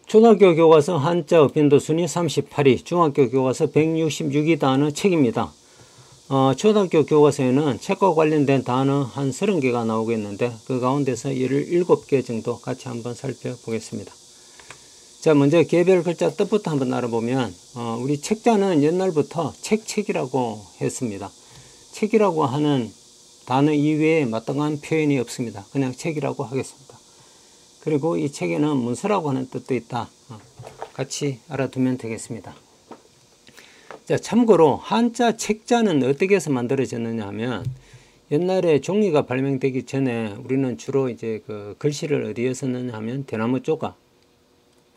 초등학교 교과서 한자 어편도 순위 38위, 중학교 교과서 166위 단어 책입니다. 초등학교 교과서에는 책과 관련된 단어 한 30개가 나오겠는데 그 가운데서 17개 정도 같이 한번 살펴보겠습니다. 자, 먼저 개별 글자 뜻부터 한번 알아보면 우리 책자는 옛날부터 책이라고 했습니다. 책이라고 하는 단어 이외에 마땅한 표현이 없습니다. 그냥 책이라고 하겠습니다. 그리고 이 책에는 문서라고 하는 뜻도 있다. 같이 알아두면 되겠습니다. 자, 참고로 한자 책자는 어떻게 해서 만들어졌느냐 하면 옛날에 종이가 발명되기 전에 우리는 주로 이제 그 글씨를 어디에 썼느냐 하면 대나무 조각,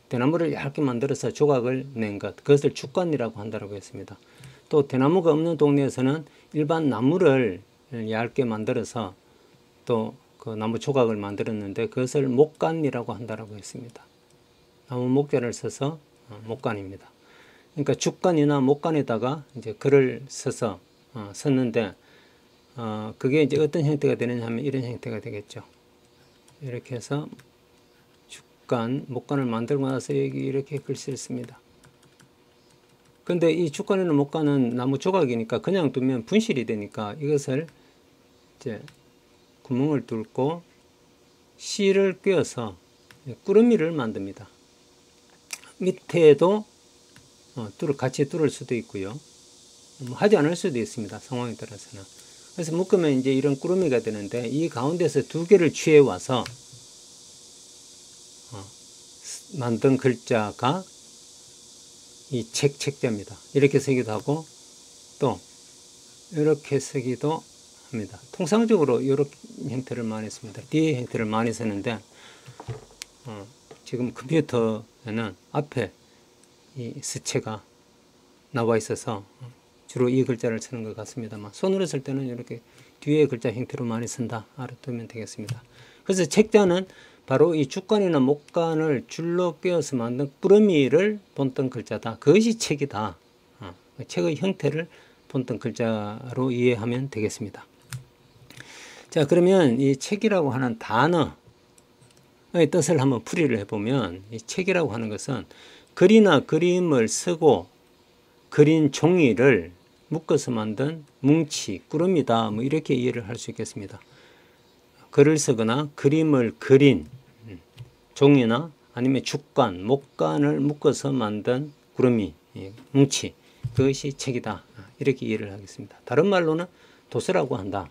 대나무를 얇게 만들어서 조각을 낸 것, 그것을 죽간이라고 한다고 했습니다. 또 대나무가 없는 동네에서는 일반 나무를 얇게 만들어서 또 그 나무 조각을 만들었는데 그것을 목간이라고 한다고 했습니다. 나무 목재를 써서 목간입니다. 그러니까 죽간이나 목간에다가 이제 글을 써서 썼는데 그게 이제 어떤 형태가 되느냐 하면 이런 형태가 되겠죠. 이렇게 해서 죽간, 목간을 만들고 나서 여기 이렇게 글씨를 씁니다. 근데 이 죽간이나 목간은 나무 조각이니까 그냥 두면 분실이 되니까 이것을 이제 구멍을 뚫고 실을 꿰어서 꾸러미를 만듭니다. 밑에도 같이 뚫을 수도 있고요. 하지 않을 수도 있습니다. 상황에 따라서는. 그래서 묶으면 이제 이런 꾸러미가 되는데 이 가운데서 두 개를 취해 와서 만든 글자가 이 책자입니다. 이렇게 쓰기도 하고 또 이렇게 쓰기도 합니다. 통상적으로 이런 형태를 많이 씁니다. D의 형태를 많이 쓰는데 지금 컴퓨터에는 앞에 이 스체가 나와 있어서 주로 이 글자를 쓰는 것 같습니다만 손으로 쓸 때는 이렇게 뒤에 글자 형태로 많이 쓴다 알아두면 되겠습니다. 그래서 책자는 바로 이 죽간이나 목간을 줄로 꿰어서 만든 꾸러미를 본뜬 글자다. 그것이 책이다. 책의 형태를 본뜬 글자로 이해하면 되겠습니다. 자, 그러면 이 책이라고 하는 단어의 뜻을 한번 풀이를 해보면 이 책이라고 하는 것은 글이나 그림을 쓰고 그린 종이를 묶어서 만든 뭉치, 꾸러미다. 뭐 이렇게 이해를 할 수 있겠습니다. 글을 쓰거나 그림을 그린 종이나 아니면 죽간, 목간을 묶어서 만든 꾸러미, 뭉치, 그것이 책이다. 이렇게 이해를 하겠습니다. 다른 말로는 도서라고 한다.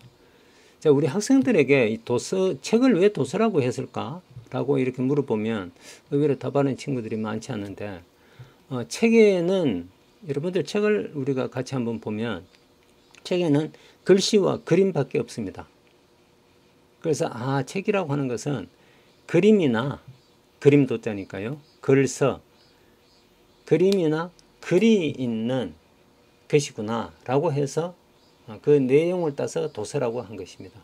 자, 우리 학생들에게 이 책을 왜 도서라고 했을까? 라고 이렇게 물어보면 의외로 답하는 친구들이 많지 않은데 책에는 여러분들 책을 우리가 같이 한번 보면 책에는 글씨와 그림밖에 없습니다. 그래서 책이라고 하는 것은 그림이나 그림 도자니까요. 글서 그림이나 글이 있는 것이구나 라고 해서 그 내용을 따서 도서라고 한 것입니다.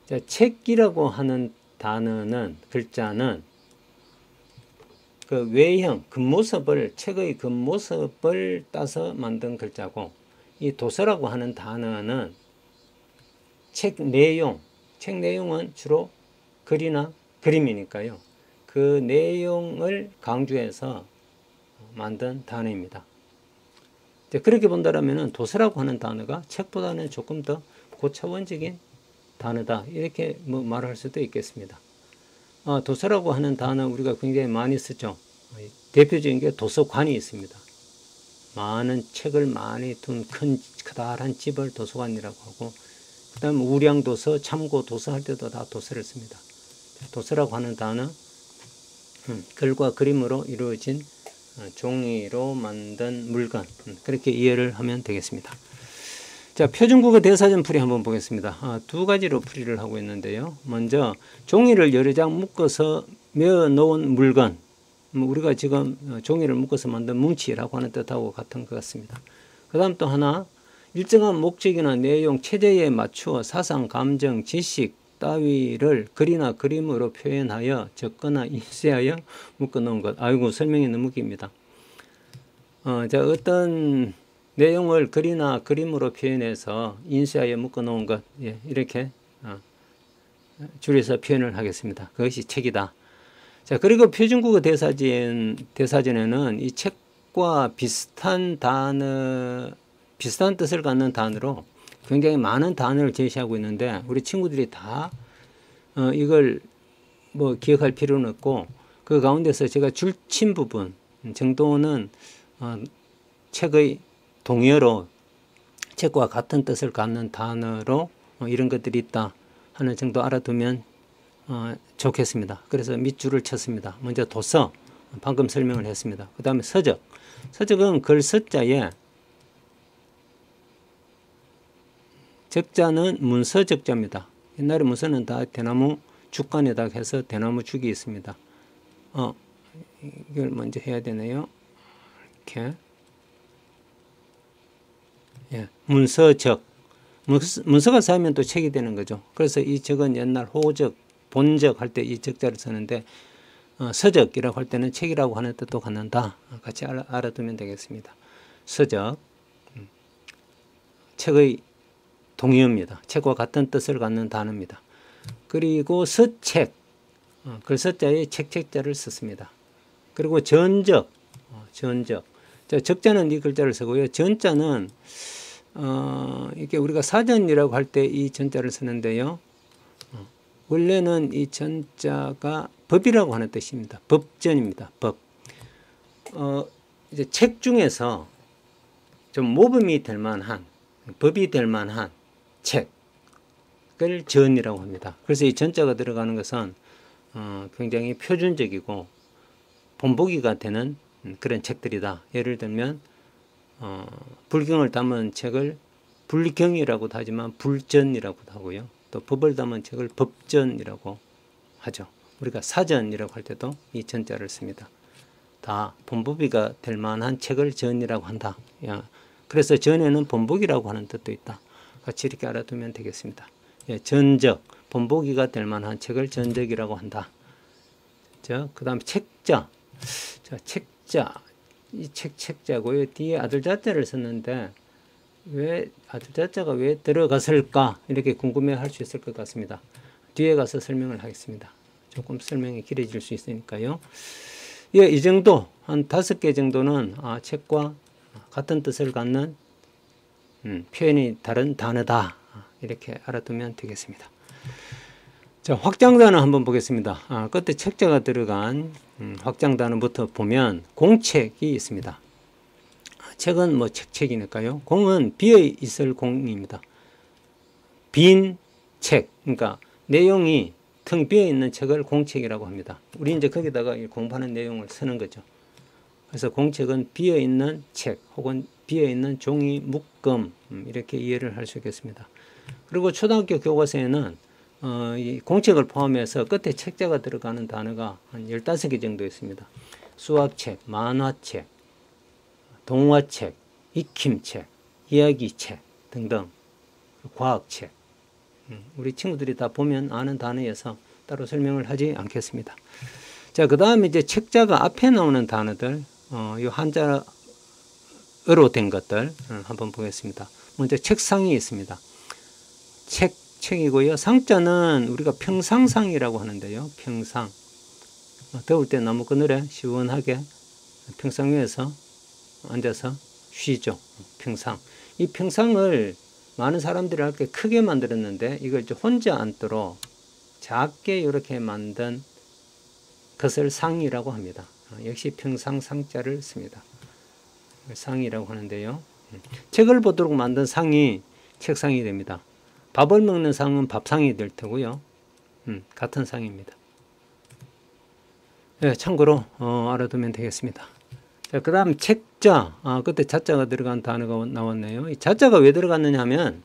자, 책이라고 하는 단어는 글자는 그 외형, 겉모습을 책의 겉모습을 따서 만든 글자고 이 도서라고 하는 단어는 책 내용은 주로 글이나 그림이니까요. 그 내용을 강조해서 만든 단어입니다. 그렇게 본다면 도서라고 하는 단어가 책보다는 조금 더 고차원적인 단어다. 이렇게 말할 수도 있겠습니다. 도서라고 하는 단어 우리가 굉장히 많이 쓰죠. 대표적인 게 도서관이 있습니다. 많은 책을 많이 둔 커다란 집을 도서관이라고 하고 그 다음 우량도서, 참고도서 할 때도 다 도서를 씁니다. 도서라고 하는 단어 글과 그림으로 이루어진 종이로 만든 물건 그렇게 이해를 하면 되겠습니다. 자, 표준국어 대사전 풀이 한번 보겠습니다. 두 가지로 풀이를 하고 있는데요. 먼저 종이를 여러 장 묶어서 메어 놓은 물건, 우리가 지금 종이를 묶어서 만든 뭉치라고 하는 뜻하고 같은 것 같습니다. 그 다음 또 하나, 일정한 목적이나 내용, 체제에 맞추어 사상, 감정, 지식 따위를 글이나 그림으로 표현하여 적거나 인쇄하여 묶어놓은 것. 아이고, 설명이 너무 깁니다. 자, 어떤 내용을 글이나 그림으로 표현해서 인쇄하여 묶어놓은 것, 이렇게 줄여서 표현을 하겠습니다. 그것이 책이다. 자, 그리고 표준국어 대사전에는 이 책과 비슷한 단어, 비슷한 뜻을 갖는 단어로 굉장히 많은 단어를 제시하고 있는데, 우리 친구들이 다 이걸 뭐 기억할 필요는 없고, 그 가운데서 제가 줄친 부분 정도는 책의 동의어로 책과 같은 뜻을 갖는 단어로 이런 것들이 있다 하는 정도 알아두면 좋겠습니다. 그래서 밑줄을 쳤습니다. 먼저 도서, 방금 설명을 했습니다. 그 다음에 서적. 서적은 글 서자에 적자는 문서적자입니다. 옛날에 문서는 다 대나무 죽간에다 해서 대나무 죽이 있습니다. 이걸 먼저 해야 되네요. 이렇게. 예, 문서적. 문서가 쌓이면 또 책이 되는 거죠. 그래서 이 적은 옛날 호적, 본적 할 때 이 적자를 쓰는데, 서적이라고 할 때는 책이라고 하는 뜻도 갖는다. 같이 알아두면 되겠습니다. 서적. 책의 동의어입니다. 책과 같은 뜻을 갖는 단어입니다. 그리고 서책. 글서자에 책자를 썼습니다. 그리고 전적. 전적. 자, 적자는 이 글자를 쓰고요. 전자는 이게 우리가 사전이라고 할 때 이 전자를 쓰는데요. 원래는 이 전자가 법이라고 하는 뜻입니다. 법전입니다. 법. 이제 책 중에서 좀 모범이 될 만한, 법이 될 만한 책을 전이라고 합니다. 그래서 이 전자가 들어가는 것은 굉장히 표준적이고 본보기가 되는 그런 책들이다. 예를 들면 불경을 담은 책을 불경이라고도 하지만 불전이라고도 하고요. 또 법을 담은 책을 법전이라고 하죠. 우리가 사전이라고 할 때도 이 전자를 씁니다. 다 본보기가 될 만한 책을 전이라고 한다. 그래서 전에는 본보기라고 하는 뜻도 있다. 같이 이렇게 알아두면 되겠습니다. 예, 전적, 본보기가 될 만한 책을 전적이라고 한다. 그 다음에 책자. 자, 책자. 이 책자고요. 뒤에 아들자자를 썼는데 왜 아들자자가 왜 들어갔을까? 이렇게 궁금해할 수 있을 것 같습니다. 뒤에 가서 설명을 하겠습니다. 조금 설명이 길어질 수 있으니까요. 예, 이 정도 한 5개 정도는 책과 같은 뜻을 갖는 표현이 다른 단어다. 이렇게 알아두면 되겠습니다. 자, 확장단어 한번 보겠습니다. 끝에 책자가 들어간 확장단어부터 보면 공책이 있습니다. 책은 뭐 책이니까요. 공은 비어 있을 공입니다. 빈 책, 그러니까 내용이 텅 비어 있는 책을 공책이라고 합니다. 우리 이제 거기다가 공부하는 내용을 쓰는 거죠. 그래서 공책은 비어 있는 책 혹은 비어 있는 종이 묶음, 이렇게 이해를 할 수 있겠습니다. 그리고 초등학교 교과서에는 이 공책을 포함해서 끝에 책자가 들어가는 단어가 한 15개 정도 있습니다. 수학책, 만화책, 동화책, 익힘책, 이야기책 등등, 과학책. 우리 친구들이 다 보면 아는 단어여서 따로 설명을 하지 않겠습니다. 자, 그 다음에 이제 책자가 앞에 나오는 단어들, 이 한자어로 된 것들 한번 보겠습니다. 먼저 책상이 있습니다. 책이고요. 상자는 우리가 평상상이라고 하는데요. 평상. 더울 때 나무 그늘에 시원하게 평상 위에서 앉아서 쉬죠. 평상. 이 평상을 많은 사람들이 이렇게 크게 만들었는데 이걸 혼자 앉도록 작게 이렇게 만든 것을 상이라고 합니다. 역시 평상 상자를 씁니다. 상이라고 하는데요. 책을 보도록 만든 상이 책상이 됩니다. 밥을 먹는 상은 밥상이 될 테고요. 같은 상입니다. 네, 참고로 알아두면 되겠습니다. 자, 그 다음 책자. 그때 자자가 들어간 단어가 나왔네요. 이 자자가 왜 들어갔느냐 하면,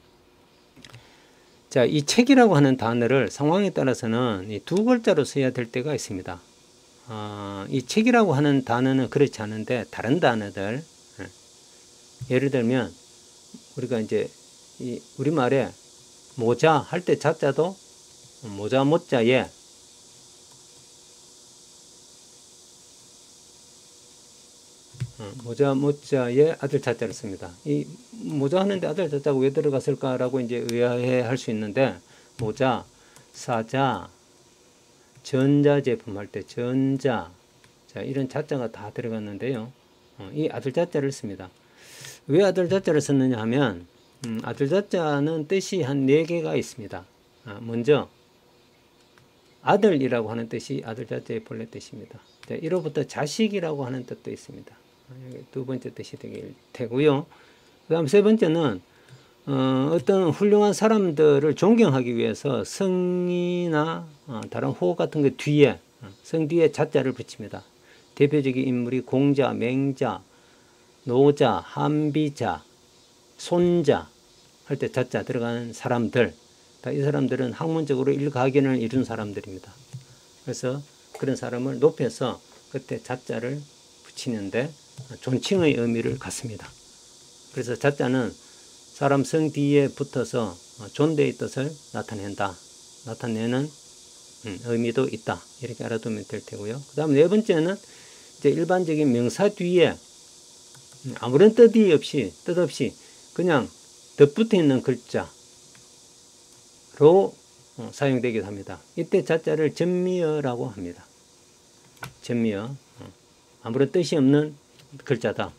자, 이 책이라고 하는 단어를 상황에 따라서는 이 두 글자로 써야 될 때가 있습니다. 이 책이라고 하는 단어는 그렇지 않은데 다른 단어들, 예를 들면 우리가 이제 이 우리말에 모자 할 때 자자도 모자 모자에 모자 모자에 아들 자자를 씁니다. 이 모자 하는데 아들 자자가 왜 들어갔을까라고 이제 의아해 할 수 있는데, 모자, 사자, 전자제품 할 때 전자, 자, 이런 자자가 다 들어갔는데요. 이 아들 자자를 씁니다. 왜 아들 자자를 썼느냐 하면 아들 자자는 뜻이 한 4개가 있습니다. 먼저 아들이라고 하는 뜻이 아들 자자의 본래 뜻입니다. 자, 1호부터 자식이라고 하는 뜻도 있습니다. 여기 두 번째 뜻이 되길 테고요. 그 다음 세 번째는 어떤 훌륭한 사람들을 존경하기 위해서 성이나 다른 호 같은 거 뒤에 성 뒤에 자자를 붙입니다. 대표적인 인물이 공자, 맹자, 노자, 한비자, 손자 할 때 자자 들어가는 사람들, 이 사람들은 학문적으로 일가견을 이룬 사람들입니다. 그래서 그런 사람을 높여서 끝에 자자를 붙이는데 존칭의 의미를 갖습니다. 그래서 자자는 사람 성 뒤에 붙어서 존대의 뜻을 나타내는 의미도 있다. 이렇게 알아두면 될 테고요. 그 다음 네 번째는 이제 일반적인 명사 뒤에 아무런 뜻 없이 그냥 덧붙어 있는 글자로 사용되기도 합니다. 이때 자자를 전미어라고 합니다. 전미어. 아무런 뜻이 없는 글자다.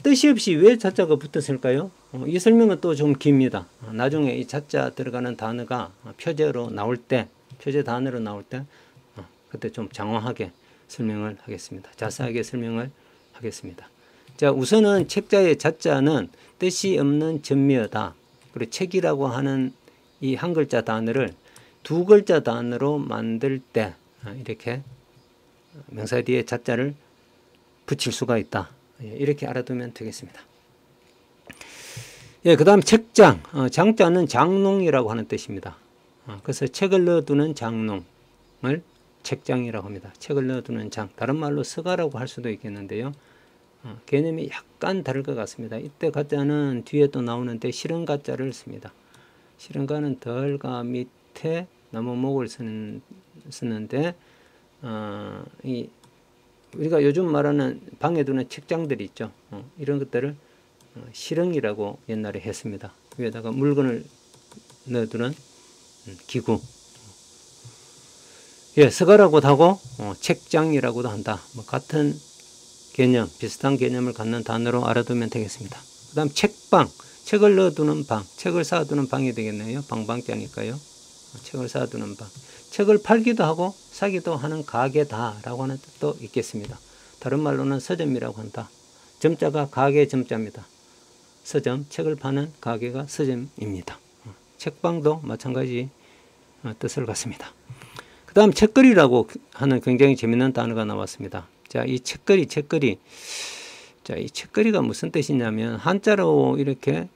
뜻이 없이 왜 자자가 붙었을까요? 이 설명은 또 좀 깁니다. 나중에 이 자자 들어가는 단어가 표제 단어로 나올 때 그때 좀 장황하게 설명을 하겠습니다. 자세하게 설명을 하겠습니다. 자, 우선은 책자의 자자는 뜻이 없는 전미어다. 그리고 책이라고 하는 이 한 글자 단어를 두 글자 단어로 만들 때 이렇게 명사 뒤에 자자를 붙일 수가 있다. 이렇게 알아두면 되겠습니다. 그 다음 책장. 장자는 장농이라고 하는 뜻입니다. 그래서 책을 넣어두는 장농을 책장이라고 합니다. 책을 넣어두는 장. 다른 말로 서가라고 할 수도 있겠는데요. 개념이 약간 다를 것 같습니다. 이때 가자는 뒤에 또 나오는데 실은 가자를 씁니다. 실은 가는 덜과 밑에 나무목을 쓰는데 우리가 요즘 말하는 방에 두는 책장들이 있죠. 이런 것들을 실흥이라고 옛날에 했습니다. 위에다가 물건을 넣어두는 기구. 서가라고도 하고 책장이라고도 한다. 같은 개념, 비슷한 개념을 갖는 단어로 알아두면 되겠습니다. 그 다음 책방, 책을 넣어두는 방, 책을 쌓아두는 방이 되겠네요. 방방자니까요. 책을 쌓아두는 방. 책을 팔기도 하고 사기도 하는 가게다라고 하는 뜻도 있겠습니다. 다른 말로는 서점이라고 한다. 점자가 가게 점자입니다. 서점, 책을 파는 가게가 서점입니다. 책방도 마찬가지 뜻을 갖습니다. 그 다음 책거리라고 하는 굉장히 재미있는 단어가 나왔습니다. 자, 이 책거리. 자, 이 책거리가 무슨 뜻이냐면 한자로 이렇게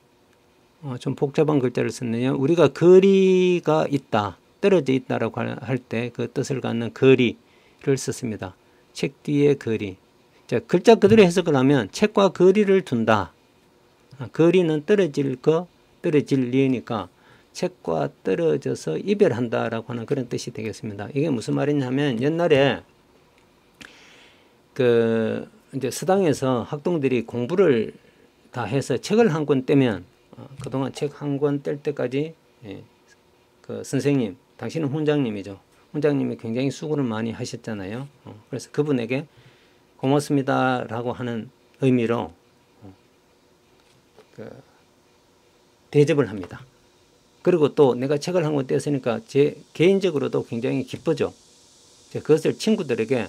좀 복잡한 글자를 썼네요. 우리가 거리가 있다, 떨어져 있다라고 할 때 그 뜻을 갖는 거리를 썼습니다. 책 뒤에 거리. 자, 글자 그대로 해석을 하면 책과 거리를 둔다. 거리는 떨어질 리니까 책과 떨어져서 이별한다라고 하는 그런 뜻이 되겠습니다. 이게 무슨 말이냐면 옛날에 이제 서당에서 학동들이 공부를 다 해서 책을 한 권 떼면 그동안 책 한 권 뗄 때까지 그 선생님, 당신은 훈장님이죠. 훈장님이 굉장히 수고를 많이 하셨잖아요. 그래서 그분에게 고맙습니다라고 하는 의미로 대접을 합니다. 그리고 또 내가 책을 한 권 떼었으니까 제 개인적으로도 굉장히 기쁘죠. 그것을 친구들에게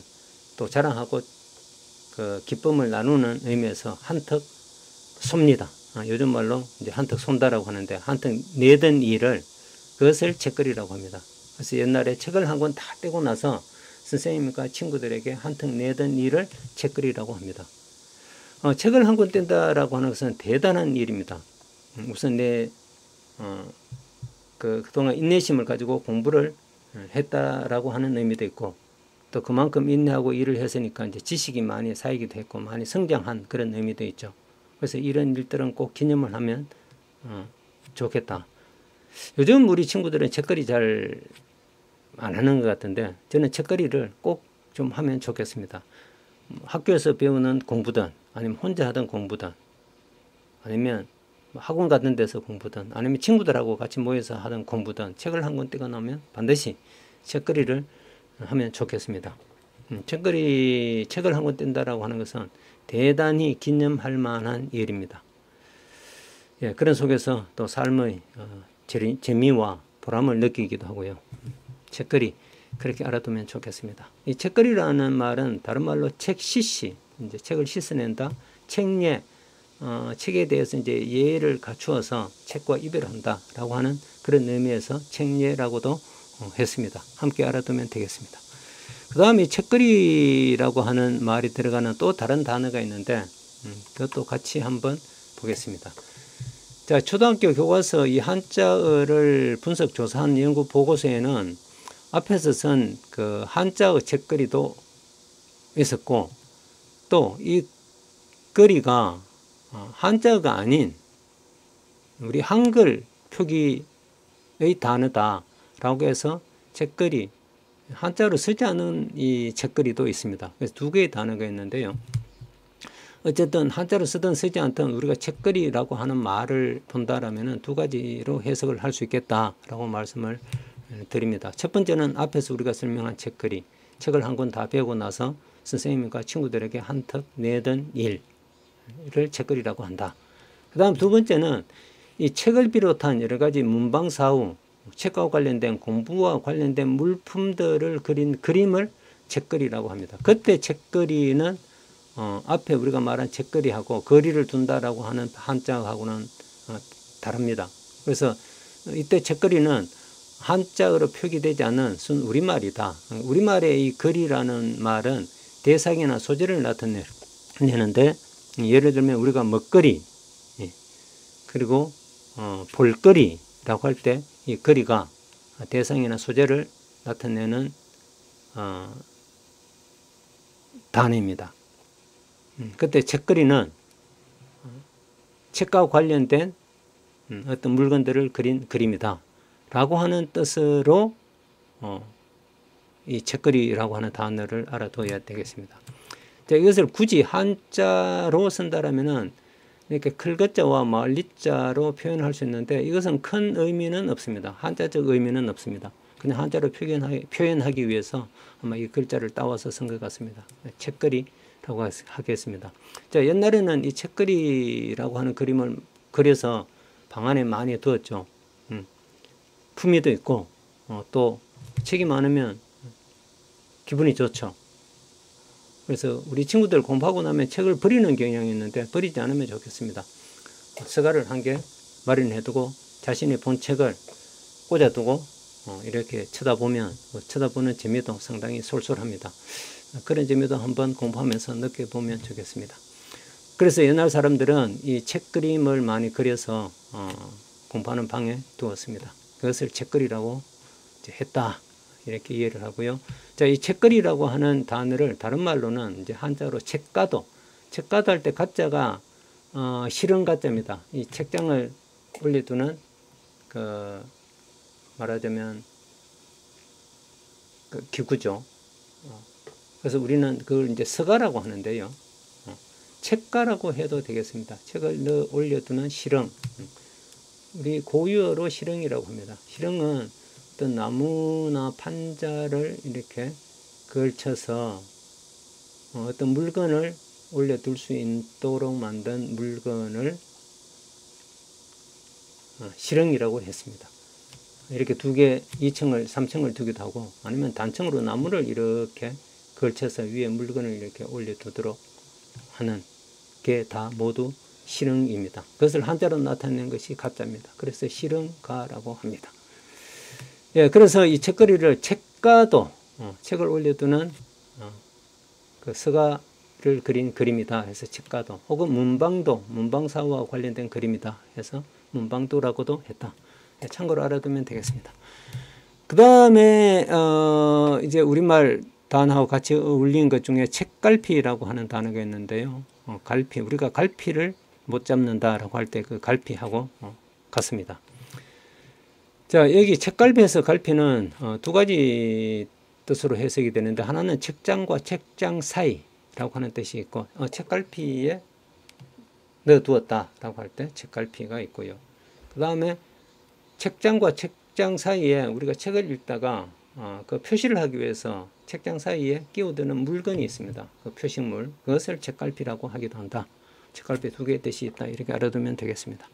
또 자랑하고 그 기쁨을 나누는 의미에서 한턱 쏩니다. 요즘 말로 이제 한턱 쏜다라고 하는데 한턱 내던 일을 그것을 책거리라고 합니다. 그래서 옛날에 책을 한 권 다 떼고 나서 선생님과 친구들에게 한턱 내던 일을 책거리라고 합니다. 책을 한 권 뗀다라고 하는 것은 대단한 일입니다. 우선 그동안 인내심을 가지고 공부를 했다라고 하는 의미도 있고 또 그만큼 인내하고 일을 했으니까 이제 지식이 많이 쌓이기도 했고 많이 성장한 그런 의미도 있죠. 그래서 이런 일들은 꼭 기념을 하면 좋겠다. 요즘 우리 친구들은 책거리 잘 안 하는 것 같은데 저는 책거리를 꼭 좀 하면 좋겠습니다. 학교에서 배우는 공부든 아니면 혼자 하던 공부든 아니면 학원 같은 데서 공부든 아니면 친구들하고 같이 모여서 하던 공부든 책을 한 권 떼고 나면 반드시 책거리를 하면 좋겠습니다. 책을 한 권 뗀다라고 하는 것은 대단히 기념할 만한 일입니다. 예, 그런 속에서 또 삶의 재미와 보람을 느끼기도 하고요. 책거리 그렇게 알아두면 좋겠습니다. 이 책거리라는 말은 다른 말로 책시시, 이제 책을 씻어낸다, 책예, 책에 대해서 이제 예를 갖추어서 책과 이별한다라고 하는 그런 의미에서 책예라고도 했습니다. 함께 알아두면 되겠습니다. 그 다음에 책거리라고 하는 말이 들어가는 또 다른 단어가 있는데 그것도 같이 한번 보겠습니다. 자, 초등학교 교과서 이 한자어를 분석 조사한 연구 보고서에는 앞에서 쓴 그 한자어 책거리도 있었고 또 이 거리가 한자어가 아닌 우리 한글 표기의 단어다라고 해서 책거리, 한자로 쓰지 않은 이 책거리도 있습니다. 그래서 두 개의 단어가 있는데요. 어쨌든 한자로 쓰든 쓰지 않든 우리가 책거리라고 하는 말을 본다라면 두 가지로 해석을 할 수 있겠다라고 말씀을 드립니다. 첫 번째는 앞에서 우리가 설명한 책거리, 책을 한 권 다 배우고 나서 선생님과 친구들에게 한턱 내던 일을 책거리라고 한다. 그 다음 두 번째는 이 책을 비롯한 여러 가지 문방사후, 책과 관련된 공부와 관련된 물품들을 그린 그림을 책거리라고 합니다. 그때 책거리는 앞에 우리가 말한 책거리하고 거리를 둔다라고 하는 한자하고는 다릅니다. 그래서 이때 책거리는 한자어로 표기되지 않은 순 우리말이다. 우리말의 이 거리라는 말은 대상이나 소재를 나타내는데 예를 들면 우리가 먹거리 그리고 볼거리라고 할 때 이 거리가 대상이나 소재를 나타내는 단어입니다. 그때 책거리는 책과 관련된 어떤 물건들을 그린 그림이다 라고 하는 뜻으로 이 책거리라고 하는 단어를 알아둬야 되겠습니다. 자, 이것을 굳이 한자로 쓴다라면은 이렇게 클것자와 말리자로 표현할 수 있는데 이것은 큰 의미는 없습니다. 한자적 의미는 없습니다. 그냥 한자로 표현하기 위해서 아마 이 글자를 따와서 쓴 것 같습니다. 책거리라고 하겠습니다. 자, 옛날에는 이 책거리라고 하는 그림을 그려서 방 안에 많이 두었죠. 품위도 있고 또 책이 많으면 기분이 좋죠. 그래서 우리 친구들 공부하고 나면 책을 버리는 경향이 있는데 버리지 않으면 좋겠습니다. 서가를 한 개 마련해두고 자신이 본 책을 꽂아두고 이렇게 쳐다보면 쳐다보는 재미도 상당히 쏠쏠합니다. 그런 재미도 한번 공부하면서 느껴보면 좋겠습니다. 그래서 옛날 사람들은 이 책그림을 많이 그려서 공부하는 방에 두었습니다. 그것을 책거리라고 했다. 이렇게 이해를 하고요. 자, 이 책거리라고 하는 단어를 다른 말로는 이제 한자로 책가도 할 때 가자가 실은 가자입니다. 이 책장을 올려두는 말하자면 기구죠. 그래서 우리는 그걸 이제 서가라고 하는데요. 책가라고 해도 되겠습니다. 책을 올려두는 실흥. 우리 고유어로 실흥이라고 합니다. 실흥은 어떤 나무나 판자를 이렇게 걸쳐서 어떤 물건을 올려둘 수 있도록 만든 물건을 실흥이라고 했습니다. 이렇게 2층을, 3층을 두기도 하고 아니면 단층으로 나무를 이렇게 걸쳐서 위에 물건을 이렇게 올려두도록 하는 게 다 모두 실흥입니다. 그것을 한자로 나타내는 것이 가짜입니다. 그래서 실흥가라고 합니다. 예, 그래서 이 책거리를 책가도, 책을 올려두는 그 서가를 그린 그림이다 해서 책가도, 혹은 문방도, 문방사와 관련된 그림이다 해서 문방도라고도 했다. 예, 참고로 알아두면 되겠습니다. 그 다음에 이제 우리말 단어하고 같이 어울리는 것 중에 책갈피라고 하는 단어가 있는데요. 갈피, 우리가 갈피를 못 잡는다라고 할 때 그 갈피하고 같습니다. 자, 여기 책갈피에서 갈피는 두 가지 뜻으로 해석이 되는데 하나는 책장과 책장 사이라고 하는 뜻이 있고 책갈피에 넣어두었다라고 할 때 책갈피가 있고요. 그 다음에 책장과 책장 사이에 우리가 책을 읽다가 그 표시를 하기 위해서 책장 사이에 끼워드는 물건이 있습니다. 그 표식물, 그것을 책갈피라고 하기도 한다. 책갈피 두 개의 뜻이 있다. 이렇게 알아두면 되겠습니다.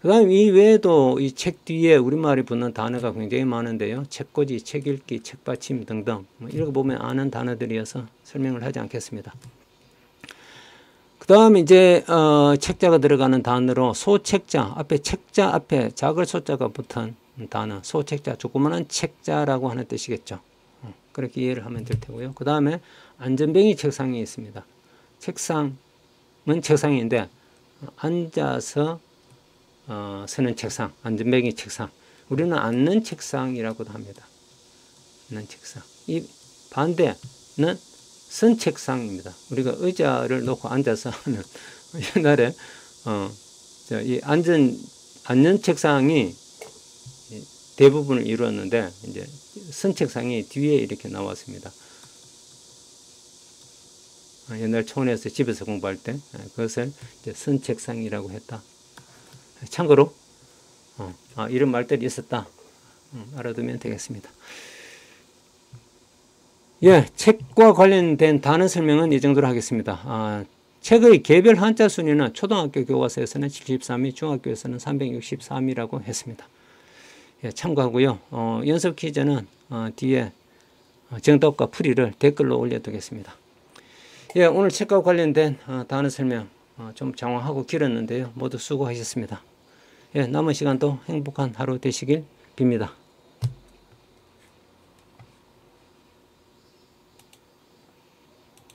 그 다음 이 외에도 이 책 뒤에 우리말이 붙는 단어가 굉장히 많은데요. 책꽂이, 책읽기, 책받침 등등 이렇게 보면 아는 단어들이어서 설명을 하지 않겠습니다. 그 다음 이제 책자가 들어가는 단어로 소책자, 앞에 책자 앞에 작을 소자가 붙은 단어, 소책자, 조그마한 책자라고 하는 뜻이겠죠. 그렇게 이해를 하면 될 테고요. 그 다음에 안전뱅이 책상이 있습니다. 책상은 책상인데 앉아서 쓰는 책상, 안전뱅이 책상. 우리는 앉는 책상이라고도 합니다. 앉는 책상. 이 반대는 쓴 책상입니다. 우리가 의자를 놓고 앉아서 하는 옛날에 이 앉는 책상이 대부분을 이루었는데 이제 쓴 책상이 뒤에 이렇게 나왔습니다. 옛날 초원에서 집에서 공부할 때 그것을 이제 쓴 책상이라고 했다. 참고로 이런 말들이 있었다. 알아두면 되겠습니다. 예, 책과 관련된 단어 설명은 이 정도로 하겠습니다. 책의 개별 한자 순위는 초등학교 교과서에서는 73위, 중학교에서는 363위라고 했습니다. 예, 참고하고요. 연습 퀴즈는 뒤에 정답과 풀이를 댓글로 올려두겠습니다. 예, 오늘 책과 관련된 단어 설명 좀 장황하고 길었는데요. 모두 수고하셨습니다. 예, 남은 시간도 행복한 하루 되시길 빕니다.